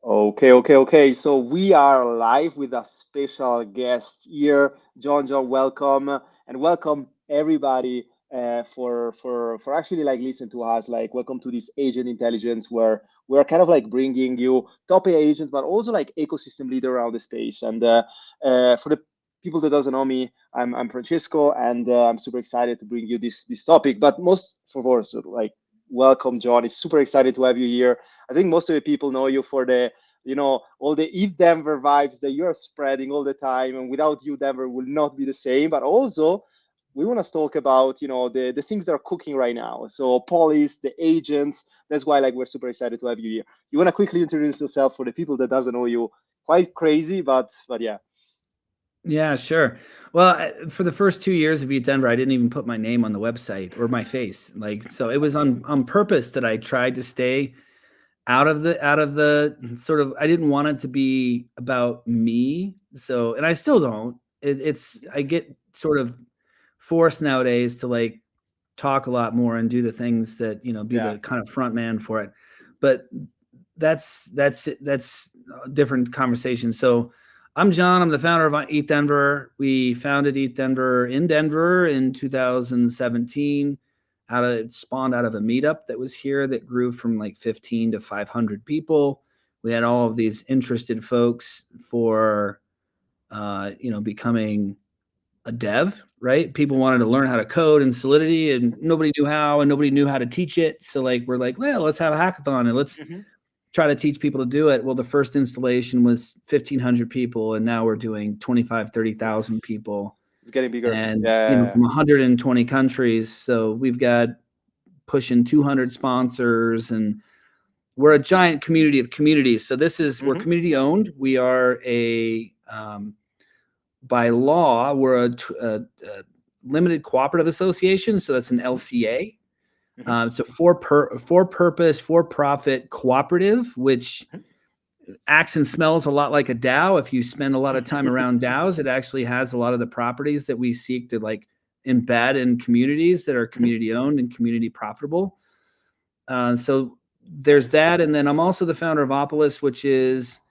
Okay. So we are live with a special guest here. John, welcome and welcome everybody for actually like listen to us. Like welcome to this agent intelligence where we're kind of like bringing you top AI agents, but also like ecosystem leader around the space. And for the people that doesn't know me, I'm Francesco, and I'm super excited to bring you this topic. But most for all, so, like welcome, John. It's super excited to have you here. I think most of the people know you for the all the Eat Denver vibes that you're spreading all the time. And without you, Denver will not be the same. But also, we want to talk about, the things that are cooking right now. So police, the agents. That's why like we're super excited to have you here. You want to quickly introduce yourself for the people that doesn't know you? Quite crazy, but yeah. Yeah, sure. Well, for the first 2 years of Eat Denver, I didn't even put my name on the website or my face. Like, so it was on purpose that I tried to stay out of the sort of. I didn't want it to be about me. So, and I still don't. I get sort of forced nowadays to like talk a lot more and do the things that be Yeah. the kind of front man for it. But that's a different conversation. So I'm John. I'm the founder of Eat Denver. We founded Eat Denver in Denver in 2017. It spawned out of a meetup that was here that grew from like 15 to 500 people. We had all of these interested folks for becoming a dev, right? People wanted to learn how to code in Solidity, and nobody knew how, and nobody knew how to teach it. So like we're like, well, let's have a hackathon and let's Hmm. try to teach people to do it. Well, the first installation was 1,500 people, and now we're doing 25, 30,000 people, It's getting bigger. and Yeah. from 120 countries. So we've got pushing 200 sponsors, and we're a giant community of communities. So we're Hmm. community owned. We are by law, we're a limited cooperative association. So that's an LCA. Hmm. It's a for-purpose, for-profit cooperative, which acts and smells a lot like a DAO. If you spend a lot of time around DAOs, it actually has a lot of the properties that we seek to like embed in communities that are Hmm. community owned and community profitable. So there's Nice. that. And then I'm also the founder of Opolis, which is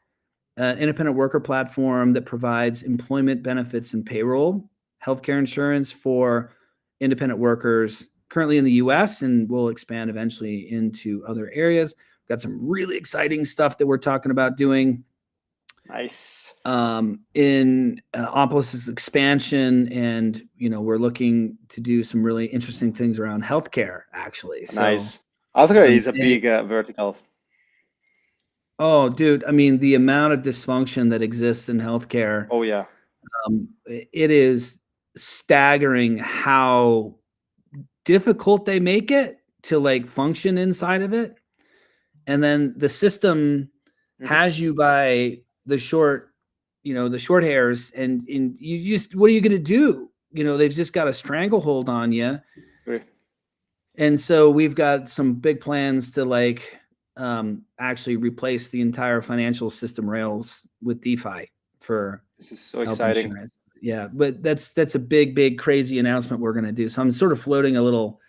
an independent worker platform that provides employment benefits and payroll, healthcare insurance for independent workers currently in the US, and will expand eventually into other areas. We've got some really exciting stuff that we're talking about doing Nice. in Opolis's expansion. And, we're looking to do some really interesting things around healthcare, actually. So Nice. Healthcare some is a big, big vertical. oh, dude, I mean, the amount of dysfunction that exists in healthcare, Oh yeah. it is staggering how difficult they make it to like function inside of it. And then the system Hmm. has you by the short hairs, and you just, what are you going to do? They've just got a stranglehold on you. Agree. And so we've got some big plans to like actually replace the entire financial system rails with DeFi for This is so health exciting. insurance. Yeah, but that's a big crazy announcement we're going to do. So I'm sort of floating a little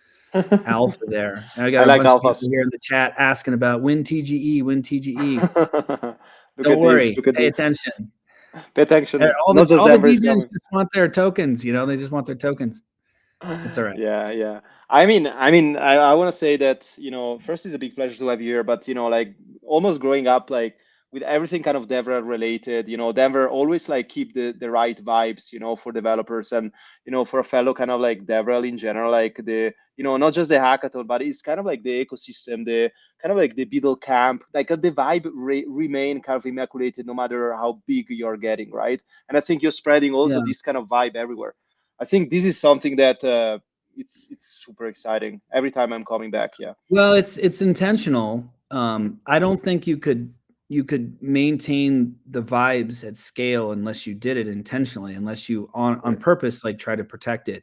alpha there. And I I got a like bunch of people alphas. here in the chat asking about when TGE, when TGE. Look Don't at this. worry, Look at pay this. attention. Pay attention. All Not the just all the Denver is DJs coming. just want their tokens. They just want their tokens. It's all right. Yeah. I want to say that, first it's a big pleasure to have you here, but like almost growing up, like with everything kind of Denver related, Denver always like keep the right vibes, for developers and, for a fellow kind of like Devrel in general, like not just the hackathon, but it's kind of like the ecosystem, the kind of like the Beetle camp, like the vibe remain kind of immaculated no matter how big you're getting, right? And I think you're spreading also Yeah. this kind of vibe everywhere. I think this is something that it's super exciting every time I'm coming back. Yeah. Well, it's intentional. I don't think you could maintain the vibes at scale unless you did it intentionally, unless you on Right. purpose like try to protect it.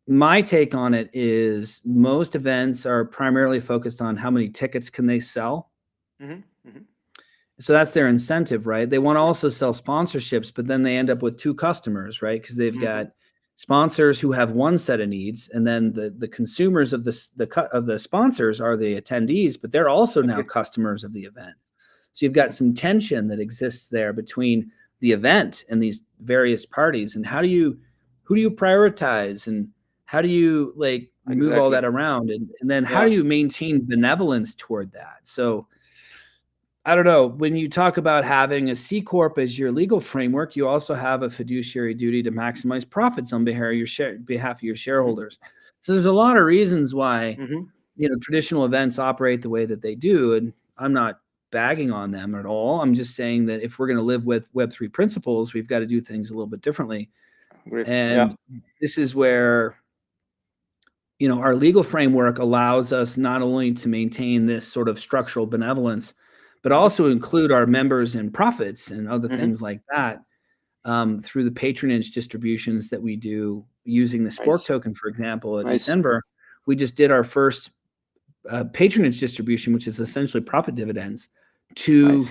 My take on it is most events are primarily focused on how many tickets can they sell. Hmm. Hmm. So that's their incentive, right? They want to also sell sponsorships, but then they end up with two customers, right? Because they've Hmm. got sponsors who have one set of needs, and then the consumers of the sponsors are the attendees, but they're also now Agree. customers of the event. So you've got some tension that exists there between the event and these various parties. And who do you prioritize, and how do you like move all Exactly. that around? And then how do Yeah. you maintain benevolence toward that? So I don't know. When you talk about having a C corp as your legal framework, you also have a fiduciary duty to maximize profits on behalf of your Hmm. shareholders. So there's a lot of reasons why Hmm. traditional events operate the way that they do, and I'm not bagging on them at all. I'm just saying that if we're going to live with Web3 principles, we've got to do things a little bit differently. Agree. Yeah. And this is where our legal framework allows us not only to maintain this sort of structural benevolence, but Hmm. also include our members in profits and other Hmm. things like that through the patronage distributions that we do using the Spork Nice. token, for example, at Nice. Denver. We just did our first patronage distribution, which is essentially profit dividends, to Nice.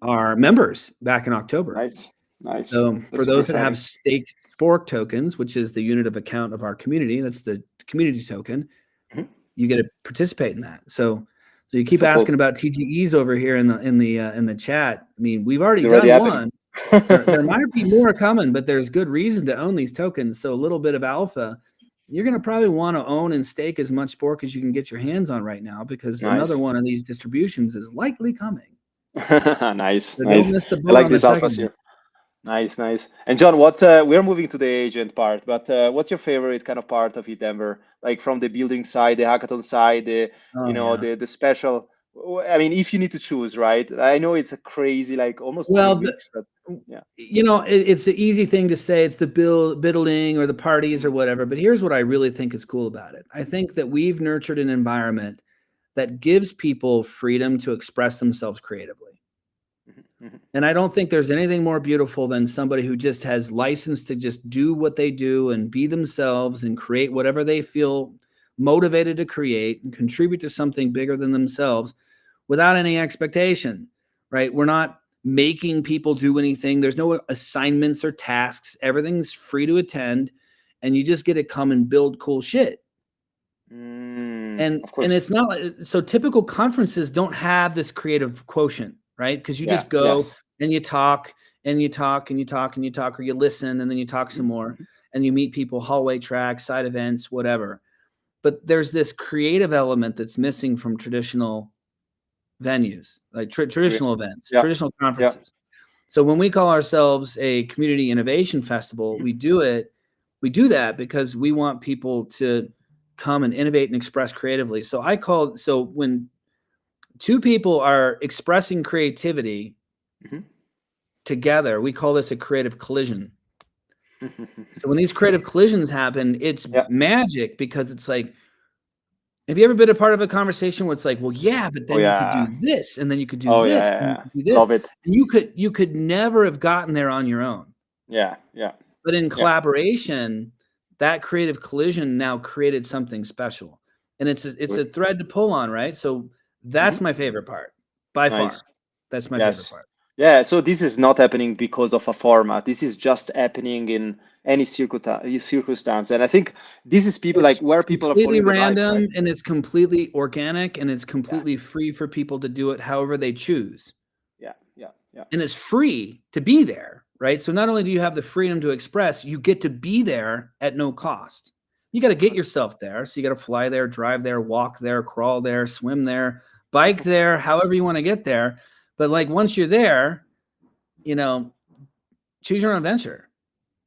our members back in October. Nice. Nice. So for That's super those that have exciting. staked Spork tokens, which is the unit of account of our community, that's the community token, Hmm. you get to participate in that. So you That's keep so asking cool. about TGEs over here in the chat. I mean, we've It's already already done happening. one. There might be more coming, but there's good reason to own these tokens. So a little bit of alpha, you're going to probably want to own and stake as much Spork as you can get your hands on right now, because another Nice. one of these distributions is likely coming. Nice. So don't Nice. miss the I boat like on the these alphas second one. here. Nice, nice. And John, we're moving to the agent part, but what's your favorite kind of part of eTenver? Like from the building side, the hackathon side, Oh yeah. the special. I mean, if you need to choose, right? I know it's a crazy, like almost three Well, weeks, but yeah. it's the easy thing to say. It's the biddling or the parties or Mhm. whatever. But here's what I really think is cool about it. I think that we've nurtured an environment that gives people freedom to express themselves creatively. Mhm. Mhm. And I don't think there's anything more beautiful than somebody who just has license to just do what they do and be themselves and create whatever they feel motivated to create and contribute to something bigger than themselves without any expectation, right? We're not making people do anything. There's no assignments or tasks. Everything's free to attend, and you just get to come and build cool shit. And Of and course. it's not so typical conferences don't have this creative quotient, right? Because you Yeah. just go Yes. and you talk and you talk and you talk and you talk, or you listen and then you talk some Mhm. more, Mhm. and you meet people, hallway tracks, side events, whatever. But there's this creative element that's missing from traditional venues, like Agree. traditional events, Yeah. traditional Yeah. conferences. So when we call ourselves a community innovation festival, Mhm. we do that because we want people to come and innovate and express creatively. So when two people are expressing creativity Mhm. together, we call this a creative collision. So when these creative collisions happen, it's Yeah. magic, because it's like, have you ever been a part of a conversation where it's like, well, yeah, but Oh then you could do yeah. this, and then you could do Oh yeah. this, Yeah. and you Yeah. could do this, Love it. and you could never have gotten there on your own. Yeah. Yeah. But in Yeah. collaboration, that creative collision now created something special, and it's Agree. a thread to pull on, right? So Mhm. that's my favorite part by Nice. far. That's my favorite Yes. part. Yeah, so this is not happening because of a format. This is just happening in any circumstance. And I think this is people like It's where people are completely following their lives, right? random, and it's completely organic, and it's Yeah, completely free for people to do it however they choose. yeah, yeah, yeah. And it's free to be there, right? So not only do you have the freedom to express, you get to be there at no cost. You got to get yourself there. So you got to fly there, drive there, walk there, crawl there, swim there, bike there, however you want to get there. But like once you're there, you know, choose your own adventure.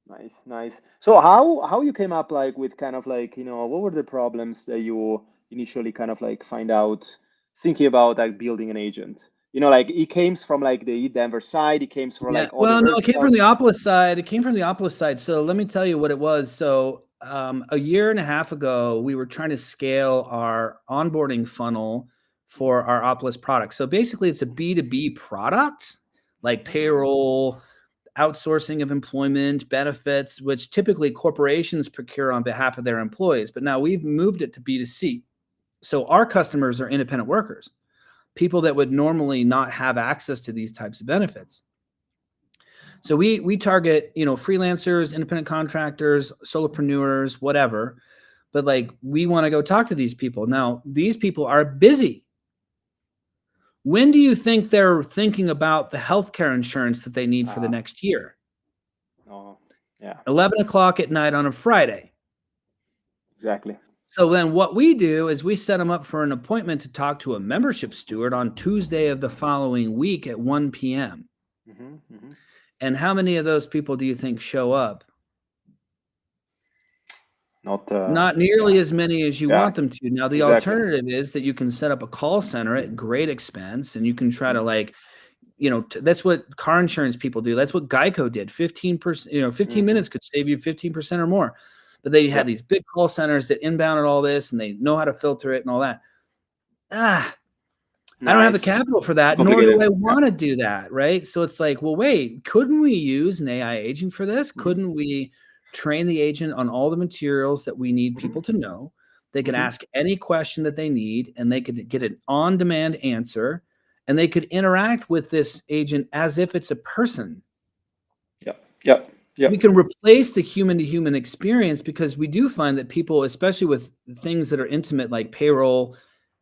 Nice, nice. So how you came up like with kind of like, what were the problems that you initially kind of like find out thinking about like building an agent? Like it came from like the Denver side, it came from Yeah. like all the Well, no, it came from the verticals. Opolis side. It came from the Opolis side. So let me tell you what it was. So a year and a half ago, we were trying to scale our onboarding funnel for our Opolis product. So basically, it's a B2B product, like Mhm. payroll, outsourcing of employment, benefits, which typically corporations procure on behalf of their employees. But now we've moved it to B2C. So our customers are independent workers, people that would normally not have access to these types of benefits. So we target, freelancers, independent contractors, solopreneurs, whatever. But like we want to go talk to these people. Now, these people are busy. When do you think they're thinking about the healthcare insurance that they need for the Ah, next year? no, yeah, 11 o'clock at night on a Friday. exactly. So then what we do is we set them up for an appointment to talk to a membership steward on Tuesday of the following week at 1 p.m. Hmm. And how many of those people do you think show up? Not, Not yeah, nearly as many as you yeah, want them to. Now, the exactly. alternative is that you can set up a call center at great expense and you can try Hmm. to that's what car insurance people do. That's what Geico did. 15%, 15 Hmm. minutes could save you 15% or more. But they Yeah, had these big call centers that inbounded all this and they know how to filter it and all that. I don't have the nice. capital for It's that, nor do complicated. I Yeah. want to do that, right? So it's like, well, wait, couldn't we use an AI agent for this? Hmm. Couldn't we train the agent on all the materials that we need Hmm. people to know? They could Hmm. ask any question that they need and they could get an on-demand answer and they could interact with this agent as if it's a person. Yeah, yeah, yeah. We can replace the human to human experience because we do find that people, especially with things that are intimate like payroll,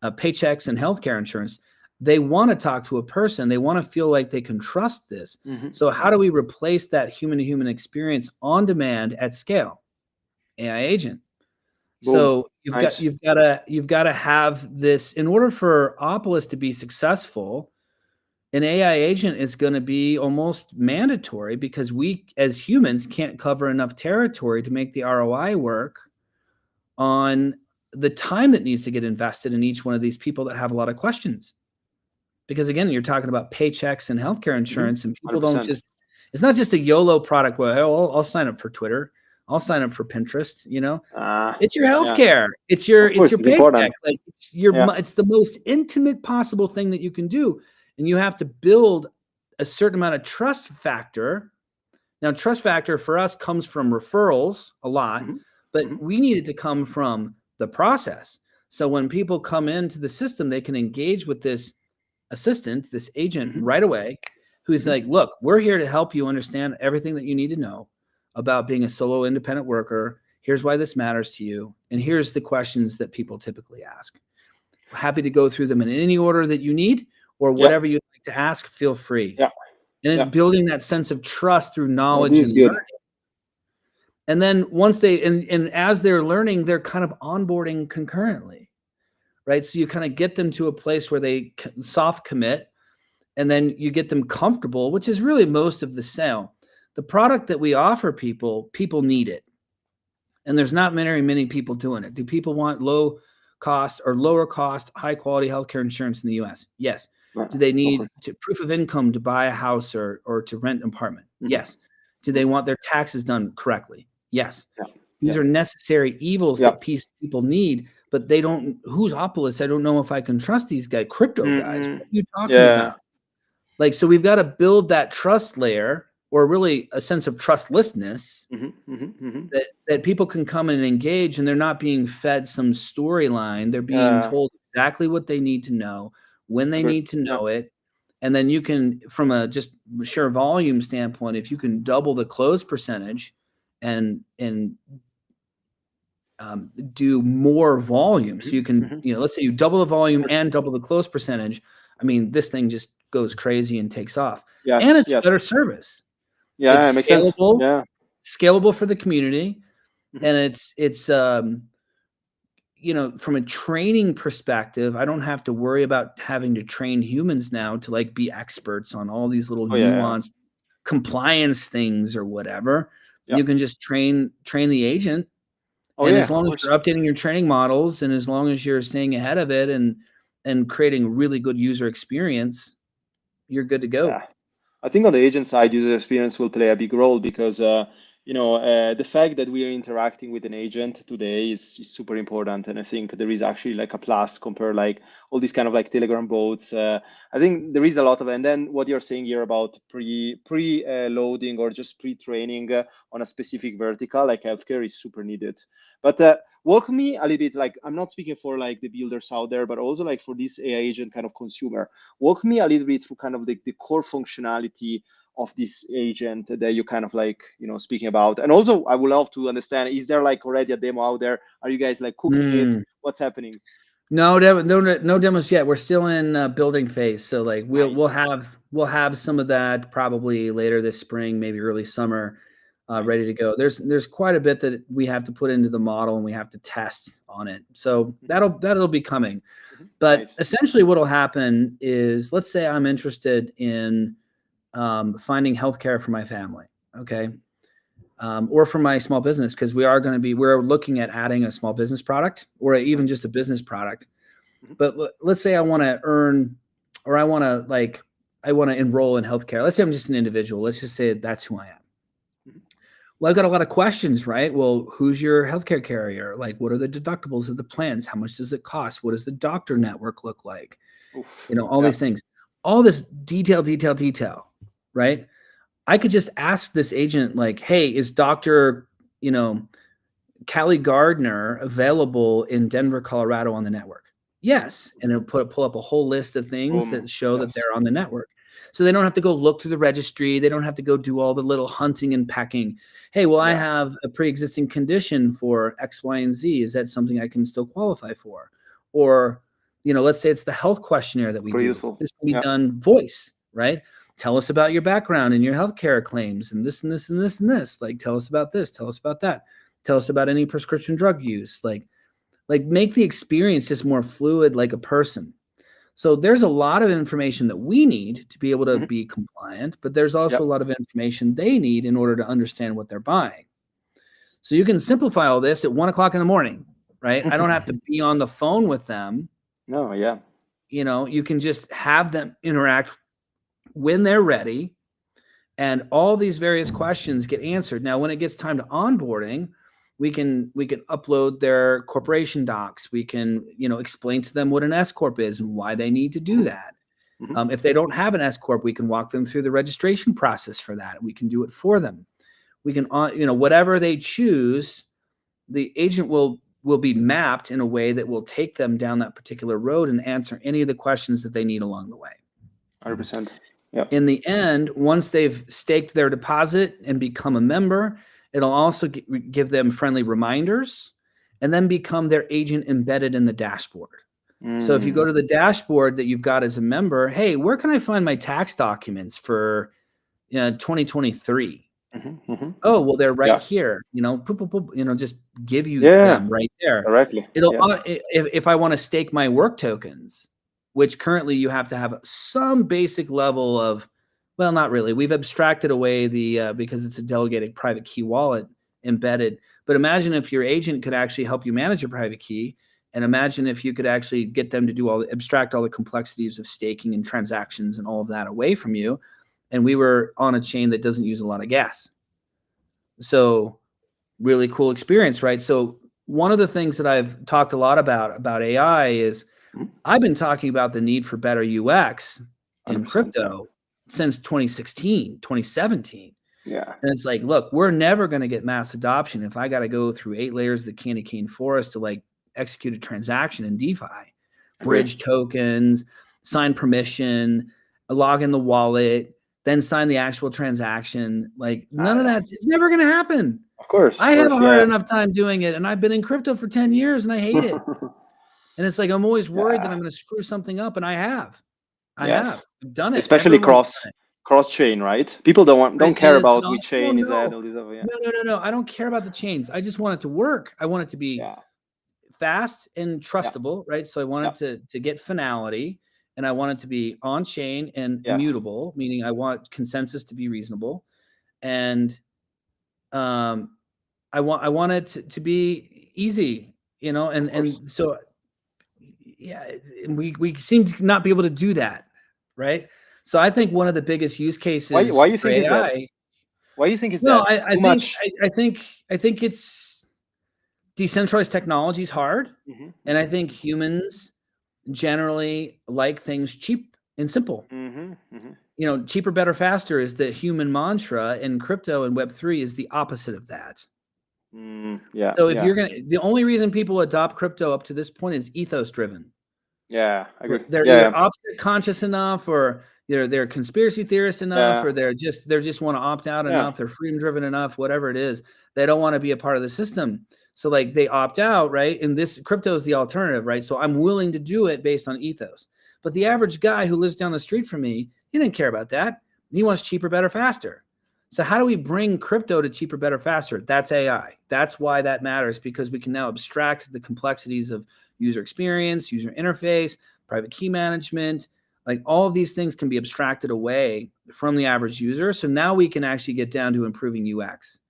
paychecks, and healthcare insurance, they want to talk to a person. They want to feel like they can trust this. Hmm. So how do we replace that human to human experience on demand at scale? AI agent. Boom. So you've got Nice. you've got to have this in order for Opolis to be successful. An AI agent is going to be almost mandatory because we as humans can't cover enough territory to make the ROI work on the time that needs to get invested in each one of these people that have a lot of questions. Because again, you're talking about paychecks and healthcare Hmm. insurance, and people don't 100%. just, it's not just a YOLO product where, oh, I'll sign up for Twitter, I'll sign up for Pinterest. It's your Yeah, healthcare. It's your of course, it's paycheck. important. Like Yeah. it's the most intimate possible thing that you can do, and you have to build a certain amount of trust factor. Now, trust factor for us comes from referrals a lot, Hmm. but Hmm. we need it to come from the process. So when people come into the system, they can engage with this assistant, this agent Hmm. right away, who's Hmm. like, look, we're here to help you understand everything that you need to know about being a solo independent worker. Here's why this matters to you. And here's the questions that people typically ask. Happy to go through them in any order that you need or Yeah, whatever you'd like to ask, feel free. yeah, And yeah. then building that sense of trust through No, knowledge this is and good. learning. And then once and as they're learning, they're kind of onboarding concurrently, right? So you kind of get them to a place where they soft commit and then you get them comfortable, which is really most of the sale. The product that we offer people need it. And there's not many people doing it. Do people want low cost or lower cost, high quality healthcare insurance in the US? Yes. Yeah, Do they of need course. proof of income to buy a house or to rent an apartment? Hmm. Yes. Do they want their taxes done correctly? Yes. Yeah, These yeah, are necessary evils yeah. that people need, but they don't. Who's Opolis? I don't know if I can trust these guys. Crypto guys. Hmm. What are you talking Yeah. about? Like, so we've got to build that trust layer or really a sense of trustlessness Hmm. Hmm. Hmm. that people can come and engage and they're not being fed some storyline. They're being Yeah. told exactly what they need to know, when they Agreed. need to Yeah. know it. And then you can, from a just sheer volume standpoint, if you can double the close percentage and do more volume. So Hmm. you can, Hmm. let's say you double the Of volume course. and double the close percentage. I mean, this thing just goes crazy and takes off. And Yes. it's a Yes. better service. Yeah. It It's makes sense. scalable, Yeah. scalable for the community. Hmm. And from a training perspective, I don't have to worry about having to train humans now to like be experts on all these little Oh yeah. Yeah. nuanced compliance things or whatever. Yeah. You can just train the agent. Oh And yeah. as Of long as course. you're updating your training models and as long as you're staying ahead of it and creating really good user experience, you're good to go. Yeah. I think on the agent side, user experience will play a big role because the fact that we are interacting with an agent today is super important, and I think there is actually like a plus compared like all these kind of like Telegram bots. I think there is a lot of, and then what you're saying here about pre loading or just pre training on a specific vertical like healthcare is super needed. But walk me a little bit, like I'm not speaking for like the builders out there, but also like for this AI agent kind of consumer. Walk me a little bit through kind of the core functionality of this agent that you kind of like, speaking about. And also, I would love to understand, is there like already a demo out there? Are you guys like cooking it? Mm. What's happening? No demos yet. We're still in building phase. So like we'll Nice. have some of that probably later this spring, maybe early summer, Nice. ready to go. There's quite a bit that we have to put into the model and we have to test on it. So Mhm, that'll be coming. mhm. But Nice. essentially, what'll happen is, let's say I'm interested in finding healthcare for my family. Okay. Mhm, Or for my small business, because we're looking at adding a small business product or even mhm, just a business product. mhm, But let's say I want to earn, or I want to enroll in healthcare. Let's say I'm just an individual. Let's just say that's who I am. mhm. Well, I've got a lot of questions, right? Well, who's your healthcare carrier? Like, what are the deductibles of the plans? How much does it cost? What does the doctor network look like? Oof. All Yeah. these things, all this detail, right? I could just ask this agent, like, hey, is Dr. You know, Callie Gardner available in Denver, Colorado on the network? Yes. And it'll pull up a whole list of things Boom. that show that Yes. they're on the network. So they don't have to go look through the registry. They don't have to go do all the little hunting and packing. Hey, well, I Yeah. have a pre-existing condition for X, Y, and Z. Is that something I can still qualify for? Or, let's say it's the health questionnaire that we Super do. useful. This can be Yeah. done voice, right? Tell us about your background and your healthcare claims and this and this and this and this. Like, tell us about this, tell us about that. Tell us about any prescription drug use. Like make the experience just more fluid, like a person. So there's a lot of information that we need to be able to Mhm. be compliant, but there's also a Yep. lot of information they need in order to understand what they're buying. So you can simplify all this at 1 o'clock in the morning, right? I don't have to be on the phone with them. No, yeah. You can just have them interact when they're ready, and all these various questions get answered. Now, when it gets time to onboarding, we can upload their corporation docs. We can explain to them what an S corp is and why they need to do Mhm, that. mhm. If they don't have an S corp, we can walk them through the registration process for that. We can do it for them. We can whatever they choose, the agent will be mapped in a way that will take them down that particular road and answer any of the questions that they need along the way. 100%. Yeah. In the end, once they've staked their deposit and become a member, it'll also give them friendly reminders and then become their agent embedded in the dashboard. So if you go Mm. to the dashboard that you've got as a member, hey, where can I find my tax documents for 2023? Mhm, mhm. Oh, well, they're right Yeah. here. Poop, poop, poop, just give you Yeah. them right there. Directly. It'll Yes. if I want to stake my work tokens, which currently you have to have some basic level of, well, not really. We've abstracted away the because it's a delegated private key wallet embedded. But imagine if your agent could actually help you manage a private key, and imagine if you could actually get them to abstract all the complexities of staking and transactions and all of that away from you, and we were on a chain that doesn't use a lot of gas. So really cool experience, right? So one of the things that I've talked a lot about AI is Mhm. I've been talking about the need for better UX in 100%. Yeah. crypto since 2016, 2017. Yeah. And it's like, look, we're never going to get mass adoption if I got to go through 8 layers of the candy cane forest to like execute a transaction in DeFi, Agree. bridge tokens, sign permission, log in the wallet, then sign the actual transaction. Like none of Yeah. that, it's never going to happen. Of course. Of I have course. a hard Yeah. enough time doing it, and I've been in crypto for 10 years and I hate it. And it's like I'm always worried that Yeah. I'm going to screw something up, and I have. I have. Yes. I've done it. Especially Everyone's done it. cross chain, right? People don't care Bridges, about no, which no, chain is that, no, all this stuff. Yeah. no, no, no, no. I don't care about the chains. I just want it to work. I want it to be Yeah. fast and Yeah. trustable, right? So I want Yeah. it to get finality, and I want it to be on chain and Yes. immutable, meaning I want consensus to be reasonable, and um, I want it to be easy, Of course. and so yeah, we seem to not be able to do that, right? So I think one of the biggest use cases Why you for think is that? AI. Why you think is Well, that? I Too think much. I think it's decentralized technology is hard, Mhm. and I Mhm. think humans generally like things cheap and simple. Mhm. Mhm. Cheaper, better, faster is the human mantra, and crypto and Web3 is the opposite of that. Yeah. So if Yeah. the only reason people adopt crypto up to this point is ethos driven. Yeah. I agree. They're Yeah. either Yeah. opposite conscious enough, or they're conspiracy theorist enough, Yeah. or they just want to opt out Yeah. enough, they're freedom driven enough, whatever it is. They don't want to be a part of the system. So like they opt out, right? And this crypto is the alternative, right? So I'm willing to do it based on ethos. But the average guy who lives down the street from me, he didn't care about that. He wants cheaper, better, faster. So how do we bring crypto to cheaper, better, faster? That's AI. That's why that matters, because we can now abstract the complexities of user experience, user interface, private key management. Like all of these things can be abstracted away from the average user. So now we can actually get down to improving UX.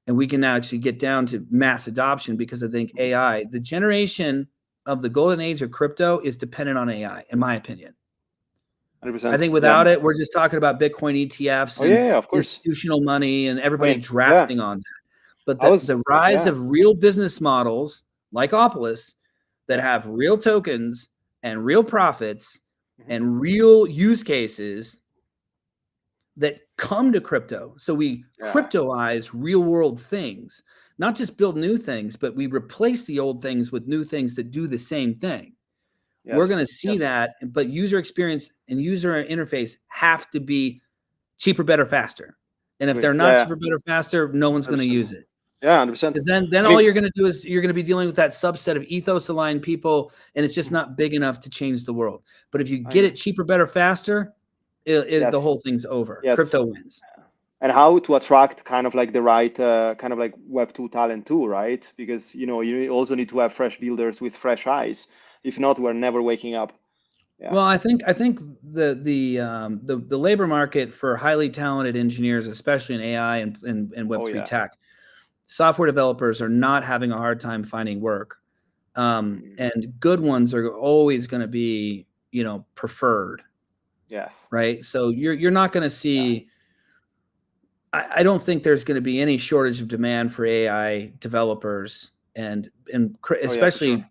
And we can now actually get down to mass adoption, because I think AI, the generation of the golden age of crypto is dependent on AI, in my opinion. 100%. I think Yeah. without it, we're just talking about Bitcoin ETFs Oh and yeah, of course. institutional money and I everybody mean, yeah, drafting on that. But I was, the rise yeah, of real business models like Opolis that yeah. have real tokens and real profits Mhm. and real use cases that come to crypto. So we Yeah. cryptoize real world things, not just build new things, but we replace the old things with new things that do the same thing. We're Yes. going to see Yes. that, but user experience and user interface have to be cheaper, better, faster. And if Agree. they're Yeah. not Yeah. cheaper, better, faster, no one's going to 100%. use it. Yeah. 100%. Because then I all mean, you're going to do is you're going to be dealing with that subset of ethos aligned people, and it's just mhm, not big enough to change the world. But if you I get agree. it cheaper, better, faster, the Yes. whole thing's over. Yes. Crypto wins. And how to attract kind of like the right kind of like Web2 talent too, right? Because you also need to have fresh builders with fresh eyes. If not, we're never waking up. Yeah. Well, I think the labor market for highly talented engineers, especially in AI and Oh Web3 yeah. tech, software developers are not having a hard time finding work. Mhm. And good ones are always going to be, preferred, Yes. right? So you're not going to Yeah. see. I don't think there's going to be any shortage of demand for AI developers and Oh yeah, for sure. especially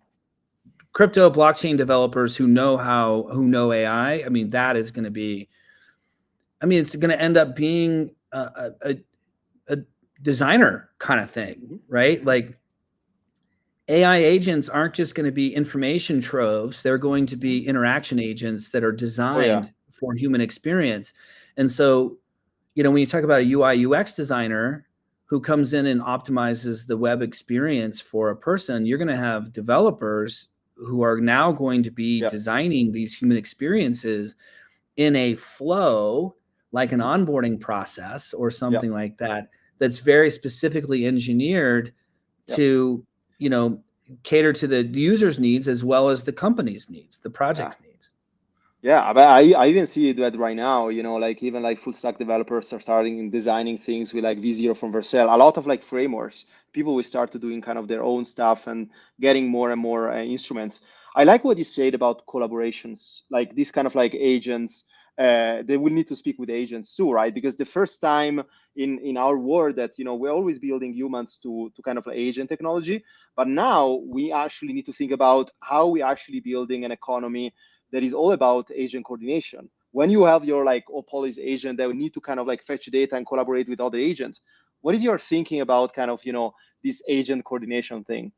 crypto blockchain developers who know AI. I mean, that is going to be. I mean, it's going to end up being a designer kind of thing, Hmm. right? Hmm. Like AI agents aren't just going to be information troves. They're going to Hmm. be interaction agents that are Oh yeah. designed for human experience. And so, when you talk about a UI UX designer who comes in and optimizes the web experience for a person, you're going to have developers who are now going to be Yeah. designing these human experiences in a flow, like an Hmm. onboarding process or Yeah. something like that, that's very specifically engineered Yeah. to, cater to the user's needs as well as the company's needs, the Yeah. project's needs. Yeah, but I even see that right now, like even like full stack developers are starting in designing things with like V0 from Vercel. A lot of like frameworks. People will start to doing kind of their own stuff and getting more and more instruments. I like what you said about collaborations, like these kind of like agents. They will need to speak with agents too, right? Because the first time in our world that we're always building humans to kind of like agent technology, but now we actually need to think about how we actually building an economy that is all about agent coordination. When you have your like Opolis agent that will need to kind of like fetch data and collaborate with other agents, what is your thinking about kind of this agent coordination thing?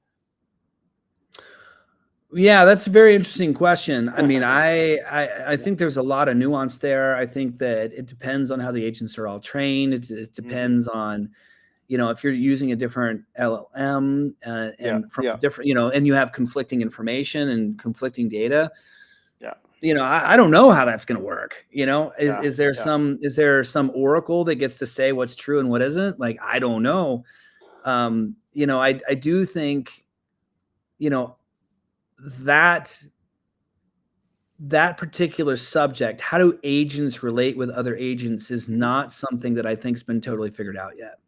Yeah, that's a very interesting question. I mean, Yeah. I think there's a lot of nuance there. I think that it depends on how the agents are all trained. It Hmm. depends on, if you're using a different LLM Yeah. and from Yeah. different, and you have conflicting information and conflicting data. Yeah. I don't know how that's going to work. Is Yeah. is there Yeah. some oracle that gets to say what's true and what isn't? Like, I don't know. I do think, you know, that that particular subject, how do agents relate with other agents, is Hmm. not something that I think's been totally figured out yet.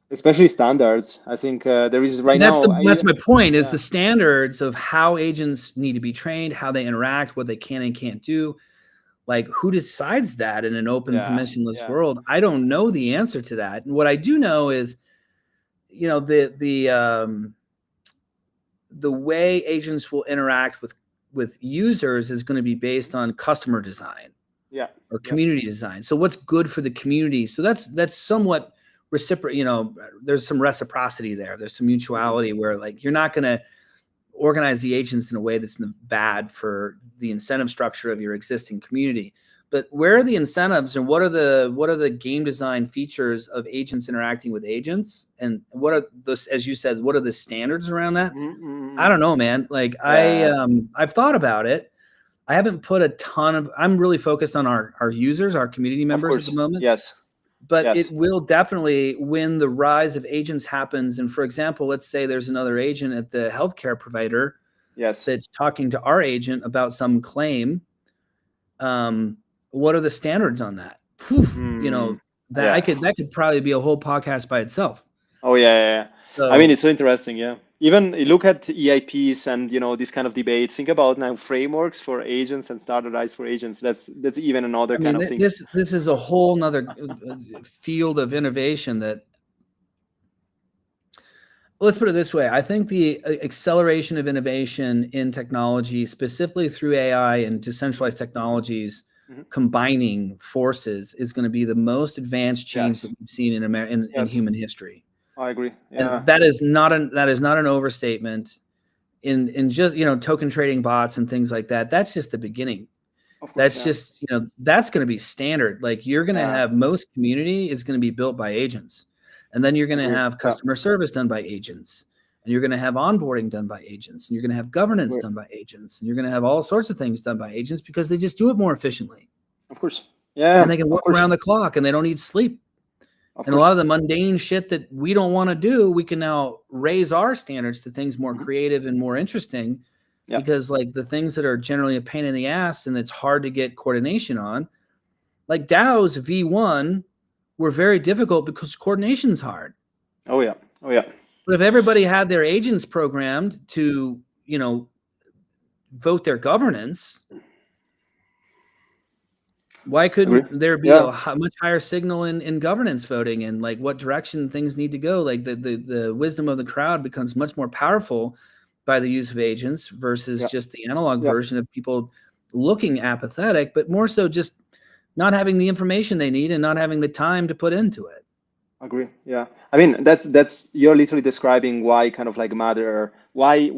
Especially standards. I think there is right That's now. the that's my point, is Yeah. the standards of how agents need to be trained, how they interact, what they can and can't do. Like, who decides that in an open Yeah. permissionless Yeah. world? I don't know the answer to that. And what I do know is, the way agents will interact with users is going to be based on customer design Yeah. or Yeah. community design. So what's good for the community? So that's somewhat reciprocal. There's some reciprocity there. There's some Hmm. mutuality where, like, you're not going to organize the agents in a way that's bad for the incentive structure of your existing community. but where are the incentives and what are the game design features of agents interacting with agents, and what are those, as you said, what are the standards around that? I Mm-hmm. don't know, man. Like Yeah, I've thought about it. I haven't put a ton of, I'm really focused on our users, our community of members at the course. moment, Yes, but it yes, will definitely, when the rise of agents happens. And for example, let's say there's another agent at the healthcare provider yes. that's talking to our agent about some claim. What are the standards on that? Whew, Mm, that yes. could probably be a whole podcast by itself. Oh yeah. I mean, So it's so interesting. Yeah. Even you look at EIPs and this kind of debates. Think about now frameworks for agents and standardized for agents. That's even another I kind mean, of thing. this is a whole nother field of innovation that, let's put it this way. I think the acceleration of innovation in technology, specifically through AI and decentralized technologies, Mhm. combining forces, is going to be the most advanced change that Yes. we've seen in Yes. human history. I agree. And Yeah. that is not an overstatement. In just, token trading bots and things like that, that's just the beginning. Of course. That's Yeah. just, that's going to be standard. Like, you're going to Yeah. have, most community is going to be built by agents, and then you're going to Agree. have Yeah. customer service done by agents, and you're going to have onboarding done by agents, and you're going to have governance Agree. done by agents, and you're going to have all sorts of things done by agents because they just do it more efficiently, Of course. and Yeah. they can Of work course. around the clock, and they don't need sleep. Of And a lot course. of the mundane shit that we don't want to do, we can now raise our standards to things more Mhm. creative and more interesting, Yeah. because like the things that are generally a pain in the ass and it's hard to get coordination on, like DAOs V1 were very difficult because coordination's hard. Oh yeah. Oh yeah. But if everybody had their agents programmed to, vote their governance, why Agree. couldn't there be a Yeah. much higher signal in governance voting and like what direction things need to go? Like the wisdom of the crowd becomes much more powerful by the use of agents versus Yeah. just the analog Yeah. version of people looking apathetic, but more so just not having the information they need and not having the time to put into it. Agree. Yeah. I mean, that's you're literally describing why kind of like Mother, why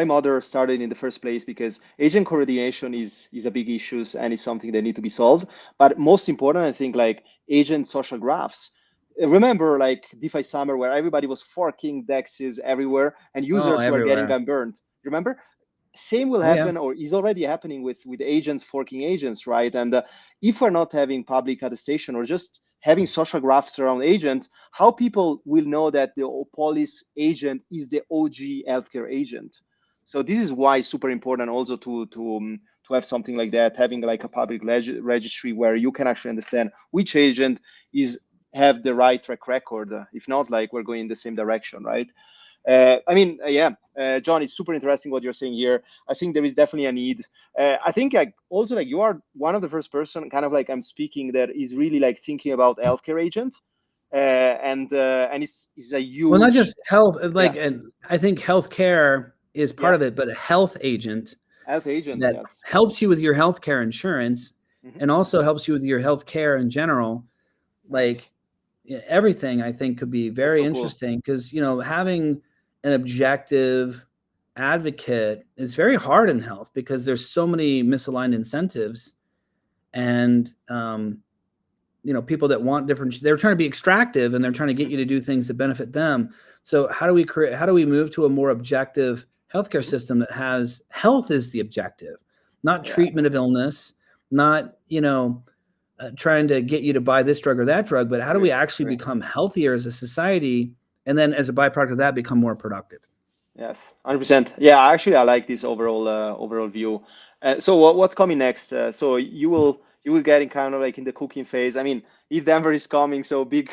Mother started in the first place, because agent coordination is a big issue and it's something that need to be solved. But most important, I think, like agent social graphs. Remember like DeFi summer where everybody was forking dexes everywhere and Oh, users were getting everywhere. unburned. Remember? Same will Oh yeah. happen or is already happening with agents forking agents, right? And if we're not having public attestation or just having social graphs around agent, how people will know that the police agent is the OG healthcare agent? So this is why it's super important also to have something like that, having like a public registry where you can actually understand which agent is have the right track record. If not, like we're going in the same direction, right? Yeah, John, it's super interesting what you're saying here. I think there is definitely a need. I think like also like you are one of the first person, kind of like I'm speaking, that is really like thinking about healthcare agent, and it's a Well, not huge, just health, yeah, like, and I think healthcare is part yeah, of it, but a health agent health agent, that yes, helps you with your healthcare insurance hmm, and also helps you with your healthcare in general. nice, Like, everything I think could be that's very so cool, interesting because, having an objective advocate is very hard in health because there's so many misaligned incentives, and people that want different, they're trying to be extractive and they're trying to get hmm, you to do things that benefit them. So how do we move to a more objective healthcare hmm, system that has health as the objective, not yeah, treatment of illness, not trying to get you to buy this drug or that drug, but how do agree, we actually agree. become healthier as a society, and then as a byproduct of that become more productive? Yes, 100%. Yeah, actually, I like this overall view. So what's coming next? So you will get in kind of like in the cooking phase. I mean, if Denver is coming, so big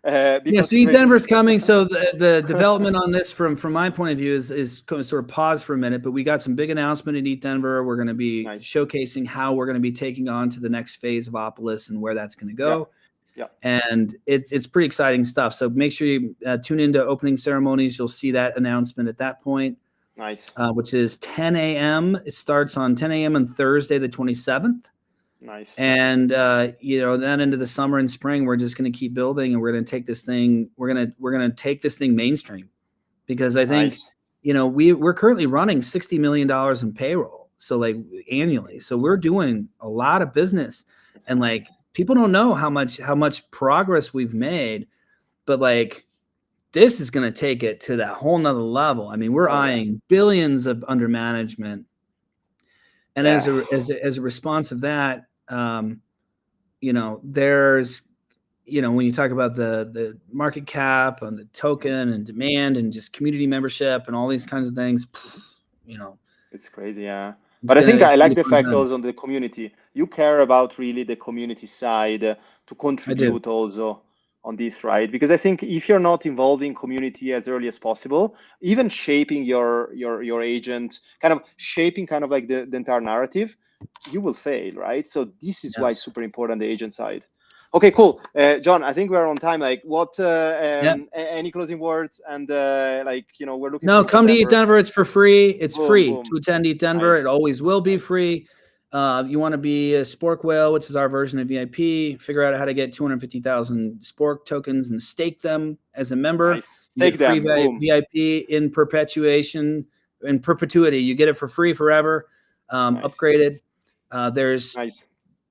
big Yeah, see, consideration. Denver's coming. So the development on this, from my point of view, is kind of sort of pause for a minute. But we got some big announcement in Eat Denver. We're going to be Nice. showcasing how we're going to be taking on to the next phase of Opolis and where that's going to Yeah. go. Yeah. And it's pretty exciting stuff. So make sure you tune into opening ceremonies. You'll see that announcement at that point, Nice. which is 10 a.m. It starts on 10 a.m. on Thursday, the 27th. Nice. And then into the summer and spring, we're just going to keep building, and we're going to take this thing. We're going to take this thing mainstream, because I think Nice. we're currently running $60 million in payroll. So like annually. So we're doing a lot of business, That's and right. like people don't know how much progress we've made, but like this is going to take it to that whole nother level. I mean, we're Oh yeah. eyeing billions of under management, and Yes. as a response of that, there's when you talk about the market cap and the token and demand and just community membership and all these kinds of things, you know, It's crazy, yeah. But I think it's I gonna like be the a fun fact time. also on the community. You care about really the community side to I do. contribute also on this, right? Because I think if you're not involving community as early as possible, even shaping your agent, kind of shaping kind of like the entire narrative, you will fail, right? So this is Yeah. why it's super important the agent side. Okay, cool. John, I think we're on time. Like, what? Yeah. Any closing words? And like, we're looking No, forward to come to Eat Denver. Denver. It's for free. It's Boom, free boom. to attend Eat Denver. Nice, It always will be nice, free. You want to be a Spork Whale, which is our version of VIP. Figure out how to get 250,000 Spork tokens and stake them as a member. nice. You get Stake free them. Boom. VIP in perpetuity. You get it for free forever, Nice, upgraded. nice.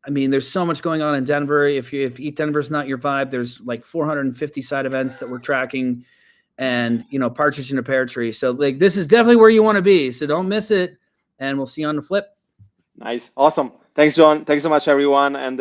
There's so much going on in Denver. If Eat Denver's not your vibe, there's like 450 side events that we're tracking, and partridge in a pear tree. So like this is definitely where you want to be. So don't miss it, and we'll see you on the flip. Nice. Awesome. Thanks, John. Thanks so much, everyone. And